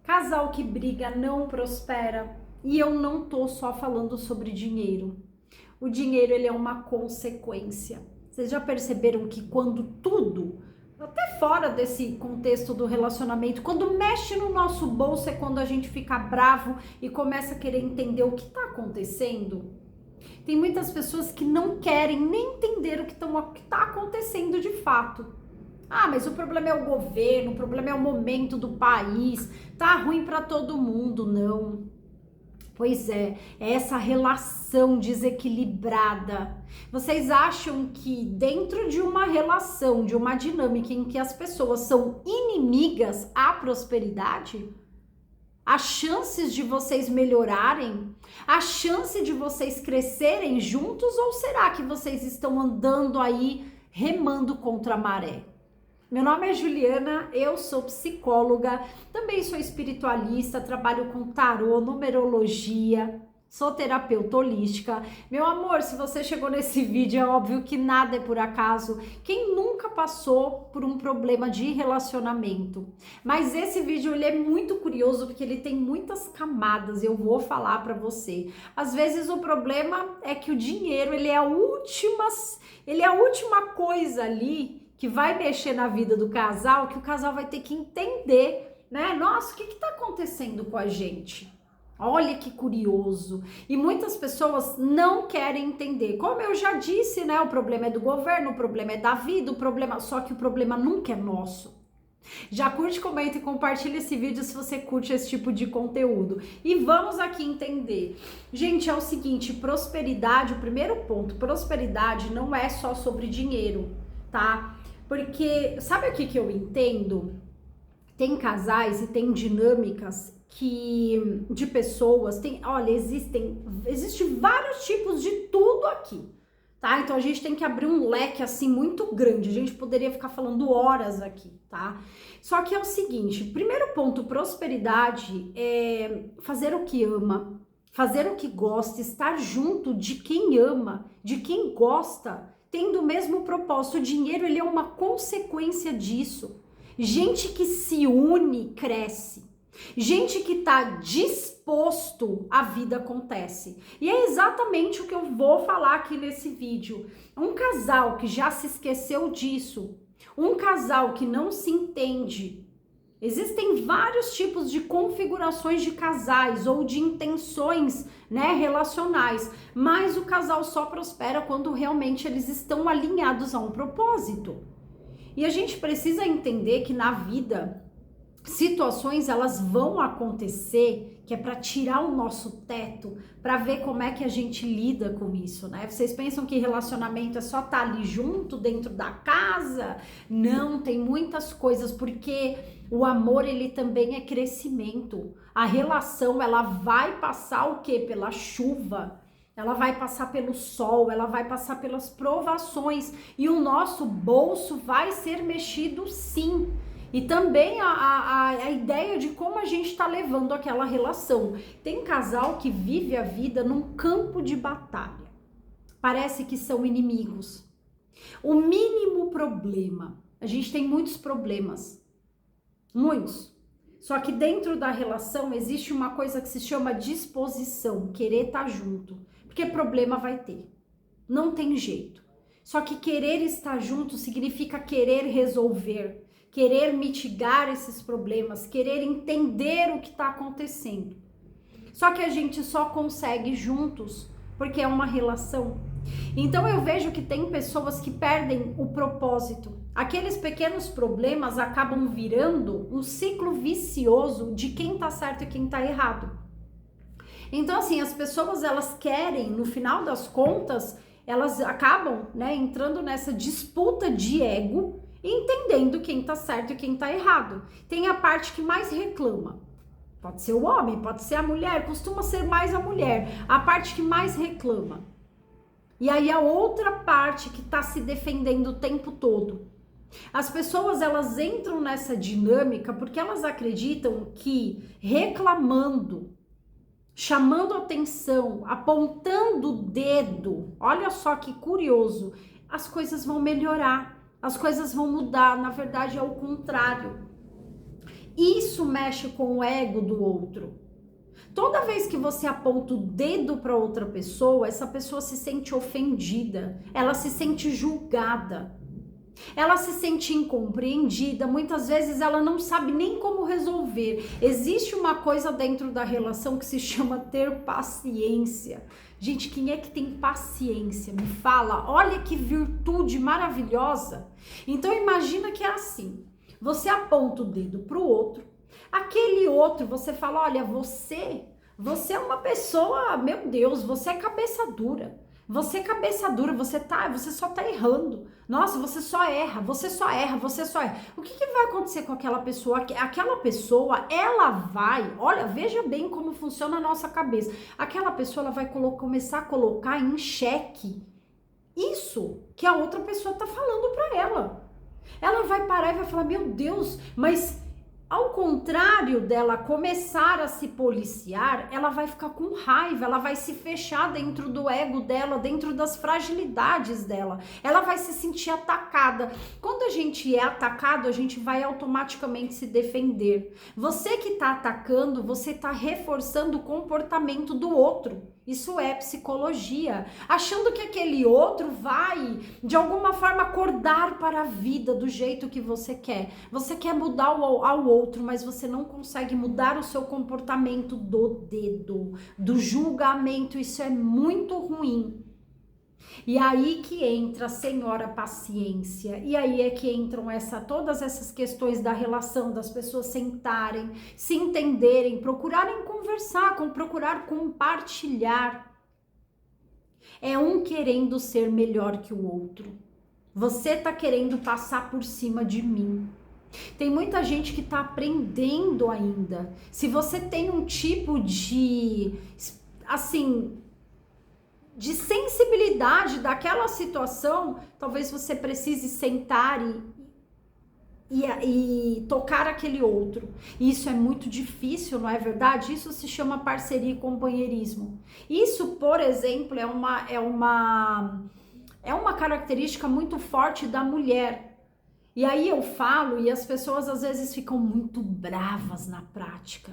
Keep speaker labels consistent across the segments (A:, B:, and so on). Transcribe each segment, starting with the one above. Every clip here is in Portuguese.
A: Casal que briga não prospera. E eu não tô só falando sobre dinheiro. O dinheiro, ele é uma consequência. Vocês já perceberam que quando tudo, até fora desse contexto do relacionamento, quando mexe no nosso bolso é quando a gente fica bravo e começa a querer entender o que está acontecendo? Tem muitas pessoas que não querem nem entender o que está acontecendo de fato. Ah, mas o problema é o governo, o problema é o momento do país, tá ruim para todo mundo. Não. Pois é essa relação desequilibrada. Vocês acham que dentro de uma relação, de uma dinâmica em que as pessoas são inimigas à prosperidade, as chances de vocês melhorarem, a chance de vocês crescerem juntos, ou será que vocês estão andando aí remando contra a maré? Meu nome é Juliana, eu sou psicóloga, também sou espiritualista, trabalho com tarô, numerologia, sou terapeuta holística. Meu amor, se você chegou nesse vídeo, é óbvio que nada é por acaso. Quem nunca passou por um problema de relacionamento? Mas esse vídeo, ele é muito curioso porque ele tem muitas camadas, eu vou falar para você. Às vezes o problema é que o dinheiro, ele é a última coisa ali que vai mexer na vida do casal, que o casal vai ter que entender, né? Nossa, o que tá acontecendo com a gente? Olha que curioso. E muitas pessoas não querem entender. Como eu já disse, né? O problema é do governo, o problema é da vida, só que o problema nunca é nosso. Já curte, comenta e compartilha esse vídeo se você curte esse tipo de conteúdo. E vamos aqui entender. Gente, é o seguinte, prosperidade, o primeiro ponto, prosperidade não é só sobre dinheiro, tá? Porque, sabe o que eu entendo? Tem casais e tem dinâmicas de pessoas, existe vários tipos de tudo aqui, tá? Então a gente tem que abrir um leque assim muito grande, a gente poderia ficar falando horas aqui, tá? Só que é o seguinte, primeiro ponto, prosperidade é fazer o que ama, fazer o que gosta, estar junto de quem ama, de quem gosta, tendo o mesmo propósito. O dinheiro, ele é uma consequência disso. Gente que se une, cresce. Gente que tá disposto, a vida acontece. E é exatamente o que eu vou falar aqui nesse vídeo. Um casal que já se esqueceu disso, um casal que não se entende. Existem vários tipos de configurações de casais ou de intenções, né, relacionais, mas o casal só prospera quando realmente eles estão alinhados a um propósito. E a gente precisa entender que na vida, situações elas vão acontecer que é para tirar o nosso teto, para ver como é que a gente lida com isso, né? Vocês pensam que relacionamento é só estar ali junto dentro da casa? Não, tem muitas coisas, porque o amor, ele também é crescimento. A relação, ela vai passar o quê? Pela chuva. Ela vai passar pelo sol, ela vai passar pelas provações e o nosso bolso vai ser mexido, sim. E também a ideia de como a gente está levando aquela relação. Tem casal que vive a vida num campo de batalha. Parece que são inimigos. O mínimo problema, a gente tem muitos problemas, muitos. Só que dentro da relação existe uma coisa que se chama disposição, querer estar junto. Porque problema vai ter, não tem jeito. Só que querer estar junto significa querer resolver, querer mitigar esses problemas, querer entender o que está acontecendo. Só que a gente só consegue juntos porque é uma relação. Então eu vejo que tem pessoas que perdem o propósito. Aqueles pequenos problemas acabam virando um ciclo vicioso de quem tá certo e quem tá errado. Então assim, as pessoas elas querem, no final das contas, elas acabam, né, entrando nessa disputa de ego, entendendo quem tá certo e quem tá errado. Tem a parte que mais reclama. Pode ser o homem, pode ser a mulher, costuma ser mais a mulher. A parte que mais reclama. E aí a outra parte que tá se defendendo o tempo todo. As pessoas, elas entram nessa dinâmica porque elas acreditam que reclamando, chamando atenção, apontando o dedo, olha só que curioso, as coisas vão melhorar. As coisas vão mudar, na verdade é o contrário. Isso mexe com o ego do outro. Toda vez que você aponta o dedo para outra pessoa, essa pessoa se sente ofendida, ela se sente julgada, ela se sente incompreendida, muitas vezes ela não sabe nem como resolver. Existe uma coisa dentro da relação que se chama ter paciência. Gente, quem é que tem paciência? Me fala, olha que virtude maravilhosa. Então imagina que é assim, você aponta o dedo para o outro, aquele outro, você fala, olha, você é uma pessoa, meu Deus, você é cabeça dura. Você é cabeça dura, você só tá errando. Nossa, você só erra. O que vai acontecer com aquela pessoa? Aquela pessoa, ela vai, olha, veja bem como funciona a nossa cabeça. Aquela pessoa, ela vai começar a colocar em xeque isso que a outra pessoa tá falando pra ela. Ela vai parar e vai falar, meu Deus, mas ao contrário dela começar a se policiar, ela vai ficar com raiva, ela vai se fechar dentro do ego dela, dentro das fragilidades dela. Ela vai se sentir atacada. Quando a gente é atacado, a gente vai automaticamente se defender. Você que está atacando, você está reforçando o comportamento do outro. Isso é psicologia, achando que aquele outro vai, de alguma forma, acordar para a vida do jeito que você quer. Você quer mudar ao outro, mas você não consegue mudar o seu comportamento do dedo, do julgamento. Isso é muito ruim. E aí que entra a senhora paciência, e aí é que entram todas essas questões da relação, das pessoas sentarem, se entenderem, procurarem conversar, procurar compartilhar. É um querendo ser melhor que o outro. Você tá querendo passar por cima de mim. Tem muita gente que tá aprendendo ainda. Se você tem um tipo de, assim, de sensibilidade daquela situação, talvez você precise sentar e tocar aquele outro. Isso é muito difícil, não é verdade? Isso se chama parceria e companheirismo. Isso, por exemplo, é uma característica muito forte da mulher. E aí eu falo e as pessoas às vezes ficam muito bravas na prática.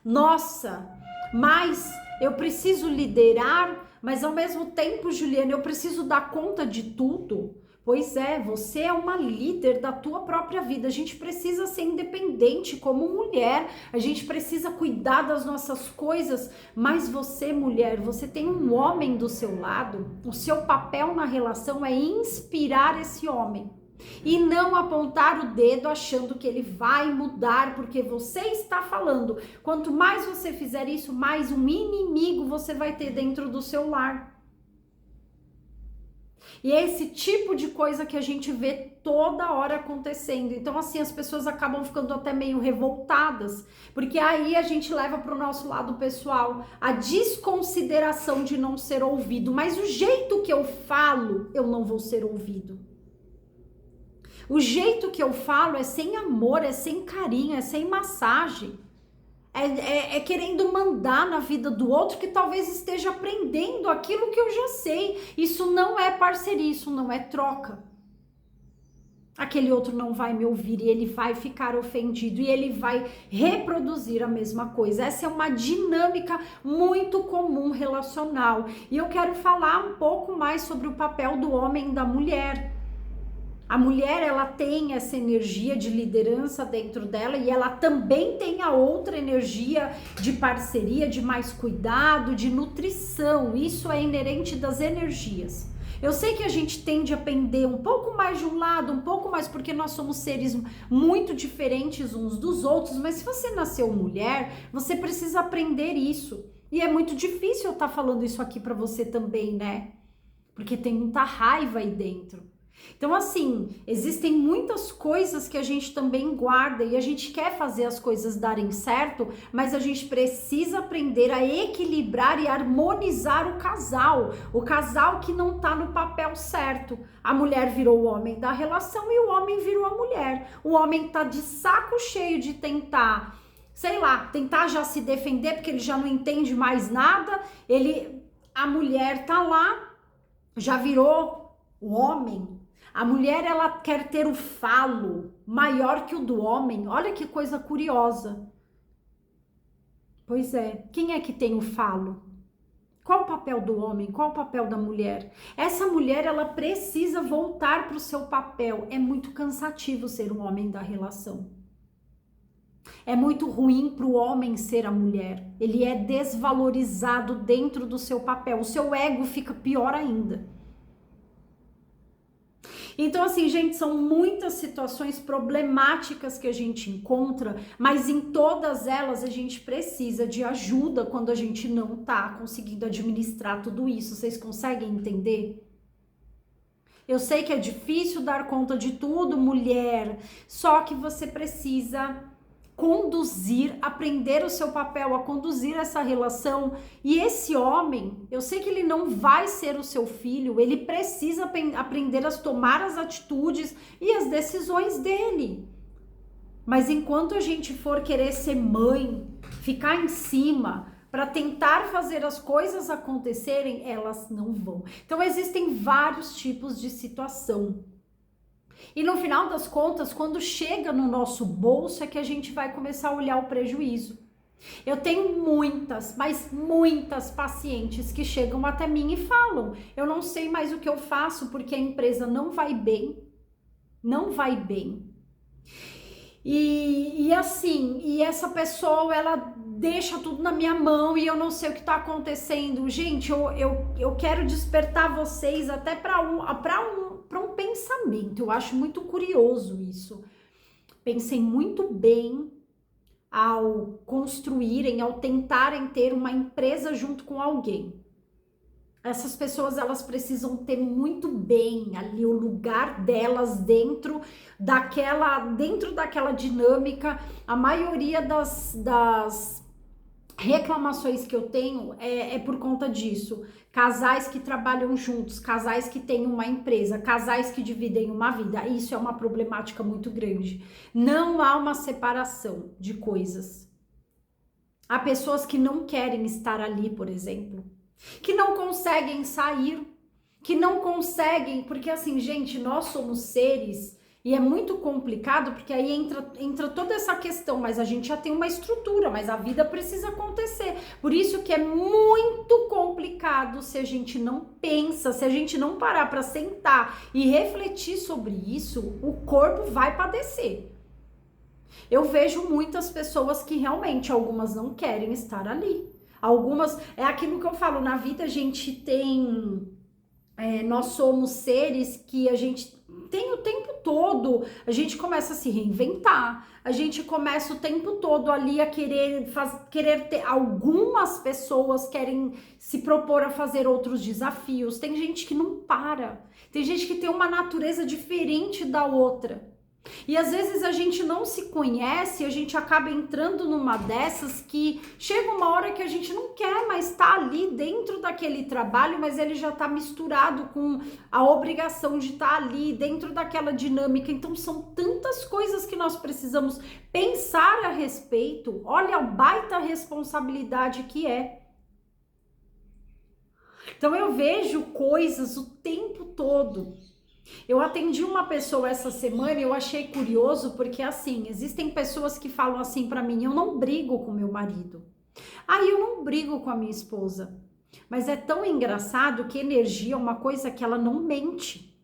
A: Nossa, mas eu preciso liderar, mas ao mesmo tempo, Juliana, eu preciso dar conta de tudo. Pois é, você é uma líder da tua própria vida. A gente precisa ser independente como mulher. A gente precisa cuidar das nossas coisas. Mas você, mulher, você tem um homem do seu lado. O seu papel na relação é inspirar esse homem. E não apontar o dedo achando que ele vai mudar porque você está falando. Quanto mais você fizer isso, mais um inimigo você vai ter dentro do seu lar. E é esse tipo de coisa que a gente vê toda hora acontecendo. Então, assim, as pessoas acabam ficando até meio revoltadas, porque aí a gente leva para o nosso lado pessoal a desconsideração de não ser ouvido. Mas o jeito que eu falo, eu não vou ser ouvido. O jeito que eu falo é sem amor, é sem carinho, é sem massagem. É querendo mandar na vida do outro que talvez esteja aprendendo aquilo que eu já sei. Isso não é parceria, isso não é troca. Aquele outro não vai me ouvir e ele vai ficar ofendido e ele vai reproduzir a mesma coisa. Essa é uma dinâmica muito comum relacional. E eu quero falar um pouco mais sobre o papel do homem e da mulher. A mulher, ela tem essa energia de liderança dentro dela e ela também tem a outra energia de parceria, de mais cuidado, de nutrição. Isso é inerente das energias. Eu sei que a gente tende a pender um pouco mais de um lado, um pouco mais porque nós somos seres muito diferentes uns dos outros, mas se você nasceu mulher, você precisa aprender isso. E é muito difícil eu estar falando isso aqui para você também, né? Porque tem muita raiva aí dentro. Então, assim, existem muitas coisas que a gente também guarda e a gente quer fazer as coisas darem certo, mas a gente precisa aprender a equilibrar e harmonizar o casal que não tá no papel certo. A mulher virou o homem da relação e o homem virou a mulher. O homem tá de saco cheio de tentar, sei lá, tentar já se defender porque ele já não entende mais nada. A mulher tá lá, já virou o homem. A mulher, ela quer ter o falo maior que o do homem. Olha que coisa curiosa. Pois é, quem é que tem o falo? Qual o papel do homem? Qual o papel da mulher? Essa mulher, ela precisa voltar para o seu papel. É muito cansativo ser um homem da relação. É muito ruim para o homem ser a mulher. Ele é desvalorizado dentro do seu papel. O seu ego fica pior ainda. Então, assim, gente, são muitas situações problemáticas que a gente encontra, mas em todas elas a gente precisa de ajuda quando a gente não tá conseguindo administrar tudo isso. Vocês conseguem entender? Eu sei que é difícil dar conta de tudo, mulher, só que você precisa conduzir, aprender o seu papel, a conduzir essa relação. E esse homem, eu sei que ele não vai ser o seu filho, ele precisa aprender a tomar as atitudes e as decisões dele. Mas enquanto a gente for querer ser mãe, ficar em cima para tentar fazer as coisas acontecerem, elas não vão. Então existem vários tipos de situação. E no final das contas, quando chega no nosso bolso, é que a gente vai começar a olhar o prejuízo. Eu tenho muitas, mas muitas pacientes que chegam até mim e falam: eu não sei mais o que eu faço porque a empresa não vai bem, não vai bem. E assim, e essa pessoa, ela deixa tudo na minha mão e eu não sei o que tá acontecendo. Gente, eu quero despertar vocês até para um pensamento. Eu acho muito curioso isso. Pensem muito bem ao construírem, ao tentarem ter uma empresa junto com alguém. Essas pessoas, elas precisam ter muito bem ali o lugar delas dentro daquela dinâmica. A maioria das reclamações que eu tenho é por conta disso. Casais que trabalham juntos, casais que têm uma empresa, casais que dividem uma vida. Isso é uma problemática muito grande. Não há uma separação de coisas. Há pessoas que não querem estar ali, por exemplo, que não conseguem sair, que não conseguem, porque assim, gente, nós somos seres. E é muito complicado, porque aí entra toda essa questão, mas a gente já tem uma estrutura, mas a vida precisa acontecer. Por isso que é muito complicado se a gente não pensa, se a gente não parar para sentar e refletir sobre isso, o corpo vai padecer. Eu vejo muitas pessoas que realmente, algumas não querem estar ali. Algumas, é aquilo que eu falo, na vida a gente tem... nós somos seres que a gente tem o tempo todo, a gente começa a se reinventar, a gente começa o tempo todo ali a querer ter, algumas pessoas querem se propor a fazer outros desafios, tem gente que não para, tem gente que tem uma natureza diferente da outra. E às vezes a gente não se conhece, a gente acaba entrando numa dessas que chega uma hora que a gente não quer mais estar ali dentro daquele trabalho, mas ele já está misturado com a obrigação de estar ali dentro daquela dinâmica. Então são tantas coisas que nós precisamos pensar a respeito. Olha a baita responsabilidade que é. Então eu vejo coisas o tempo todo. Eu atendi uma pessoa essa semana e eu achei curioso porque assim, existem pessoas que falam assim pra mim: eu não brigo com meu marido. Aí eu não brigo com a minha esposa. Mas é tão engraçado que energia é uma coisa que ela não mente.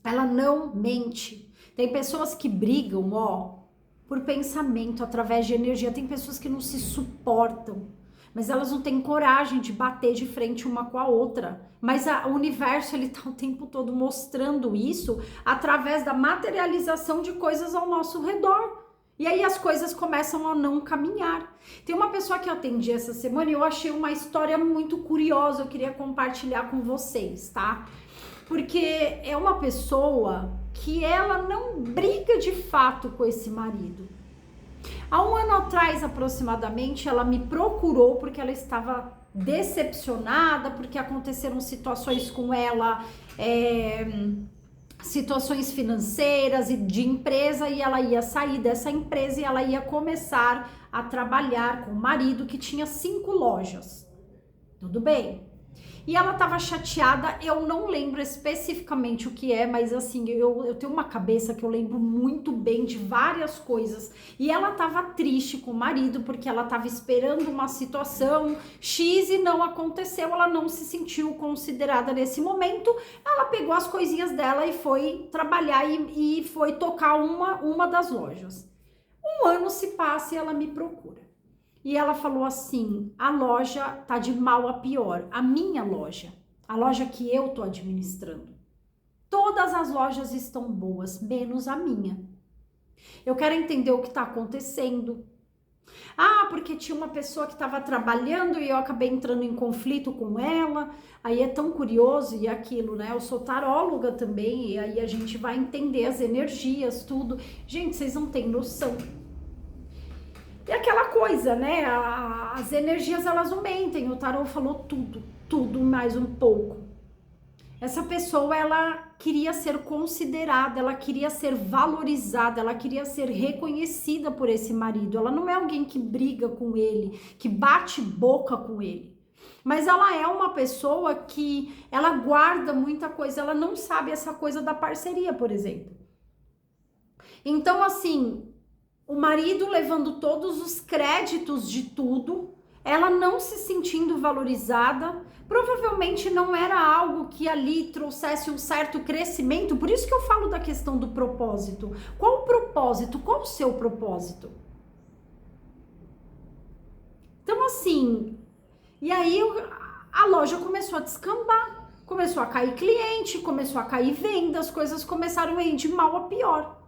A: Ela não mente. Tem pessoas que brigam, por pensamento, através de energia. Tem pessoas que não se suportam, mas elas não têm coragem de bater de frente uma com a outra. Mas o universo, ele tá o tempo todo mostrando isso através da materialização de coisas ao nosso redor. E aí as coisas começam a não caminhar. Tem uma pessoa que eu atendi essa semana e eu achei uma história muito curiosa, eu queria compartilhar com vocês, tá? Porque é uma pessoa que ela não briga de fato com esse marido. Há um ano atrás, aproximadamente, ela me procurou porque ela estava decepcionada, porque aconteceram situações com ela, situações financeiras e de empresa, e ela ia sair dessa empresa e ela ia começar a trabalhar com o marido que tinha 5 lojas. Tudo bem. E ela tava chateada, eu não lembro especificamente o que é, mas assim, eu tenho uma cabeça que eu lembro muito bem de várias coisas. E ela tava triste com o marido, porque ela tava esperando uma situação X e não aconteceu, ela não se sentiu considerada nesse momento. Ela pegou as coisinhas dela e foi trabalhar e foi tocar uma das lojas. Um ano se passa e ela me procura. E ela falou assim, a loja tá de mal a pior, a minha loja, a loja que eu tô administrando. Todas as lojas estão boas, menos a minha. Eu quero entender o que tá acontecendo. Ah, porque tinha uma pessoa que estava trabalhando e eu acabei entrando em conflito com ela. Aí é tão curioso e aquilo, né? Eu sou taróloga também e aí a gente vai entender as energias, tudo. Gente, vocês não têm noção. E aquela coisa, né? As energias, elas não mentem. O tarô falou tudo, tudo mais um pouco. Essa pessoa, ela queria ser considerada, ela queria ser valorizada, ela queria ser reconhecida por esse marido. Ela não é alguém que briga com ele, que bate boca com ele. Mas ela é uma pessoa que ela guarda muita coisa, ela não sabe essa coisa da parceria, por exemplo. Então, assim, o marido levando todos os créditos de tudo, ela não se sentindo valorizada, provavelmente não era algo que ali trouxesse um certo crescimento, por isso que eu falo da questão do propósito. Qual o propósito? Qual o seu propósito? Então, assim, e aí a loja começou a descambar, começou a cair cliente, começou a cair venda, as coisas começaram a ir de mal a pior.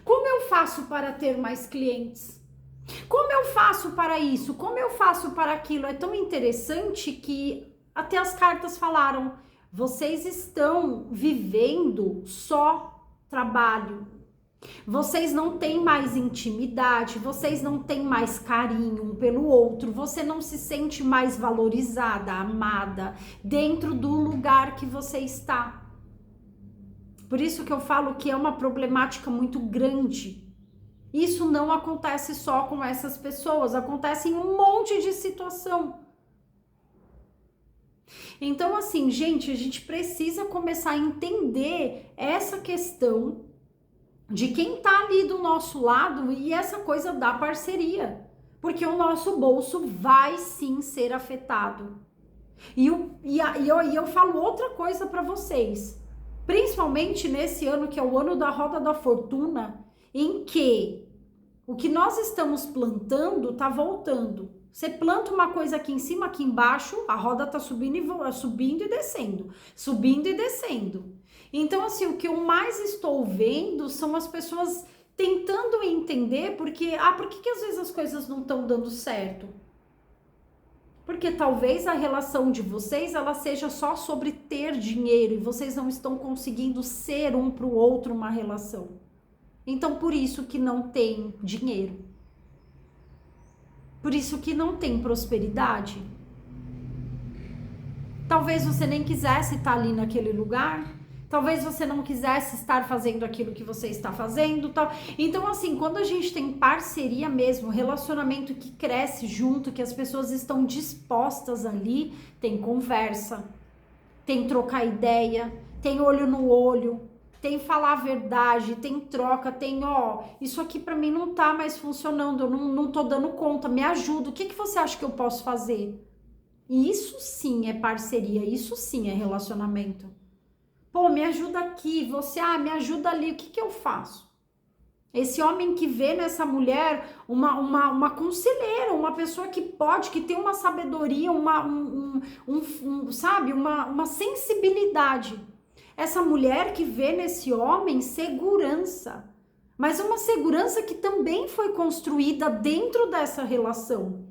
A: Como eu faço para ter mais clientes? Como eu faço para isso? Como eu faço para aquilo? É tão interessante que até as cartas falaram: vocês estão vivendo só trabalho. Vocês não têm mais intimidade, vocês não têm mais carinho um pelo outro, você não se sente mais valorizada, amada dentro do lugar que você está. Por isso que eu falo que é uma problemática muito grande. Isso não acontece só com essas pessoas, acontece em um monte de situação. Então, assim, gente, a gente precisa começar a entender essa questão de quem tá ali do nosso lado e essa coisa da parceria. Porque o nosso bolso vai sim ser afetado. E eu falo outra coisa para vocês. Principalmente nesse ano que é o ano da roda da fortuna, em que o que nós estamos plantando tá voltando. Você planta uma coisa aqui em cima, aqui embaixo, a roda tá subindo e descendo, subindo e descendo. Então, assim, o que eu mais estou vendo são as pessoas tentando entender por que às vezes as coisas não estão dando certo? Porque talvez a relação de vocês, ela seja só sobre ter dinheiro e vocês não estão conseguindo ser um para o outro uma relação. Então, por isso que não tem dinheiro. Por isso que não tem prosperidade. Talvez você nem quisesse estar ali naquele lugar. Talvez você não quisesse estar fazendo aquilo que você está fazendo, tal. Então, assim, quando a gente tem parceria mesmo, relacionamento que cresce junto, que as pessoas estão dispostas ali, tem conversa, tem trocar ideia, tem olho no olho, tem falar a verdade, tem troca, tem, isso aqui pra mim não tá mais funcionando, eu não tô dando conta, me ajuda, o que você acha que eu posso fazer? E isso sim é parceria, isso sim é relacionamento. Pô, me ajuda aqui, você, me ajuda ali, o que eu faço? Esse homem que vê nessa mulher uma conselheira, uma pessoa que pode, que tem uma sabedoria, sabe, uma sensibilidade. Essa mulher que vê nesse homem segurança, mas uma segurança que também foi construída dentro dessa relação.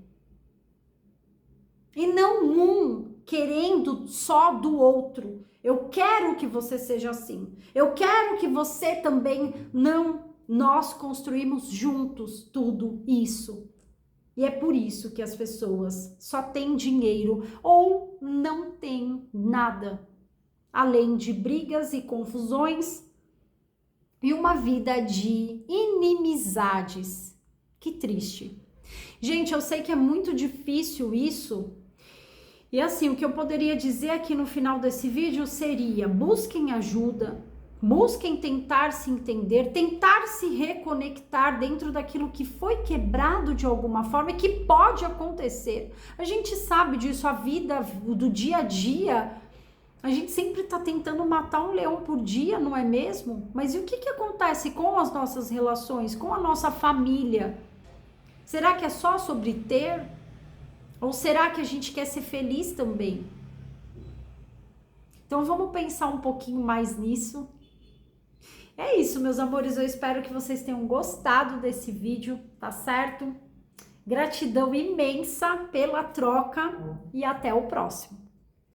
A: E não um querendo só do outro. Eu quero que você seja assim. Eu quero que você também não. Nós construímos juntos tudo isso. E é por isso que as pessoas só têm dinheiro ou não têm nada. Além de brigas e confusões e uma vida de inimizades. Que triste. Gente, eu sei que é muito difícil isso. E assim, o que eu poderia dizer aqui no final desse vídeo seria: busquem ajuda, busquem tentar se entender, tentar se reconectar dentro daquilo que foi quebrado de alguma forma e que pode acontecer. A gente sabe disso, a vida do dia a dia, a gente sempre tá tentando matar um leão por dia, não é mesmo? Mas e o que que acontece com as nossas relações, com a nossa família? Será que é só sobre ter? Ou será que a gente quer ser feliz também? Então vamos pensar um pouquinho mais nisso. É isso, meus amores, eu espero que vocês tenham gostado desse vídeo, tá certo? Gratidão imensa pela troca e até o próximo.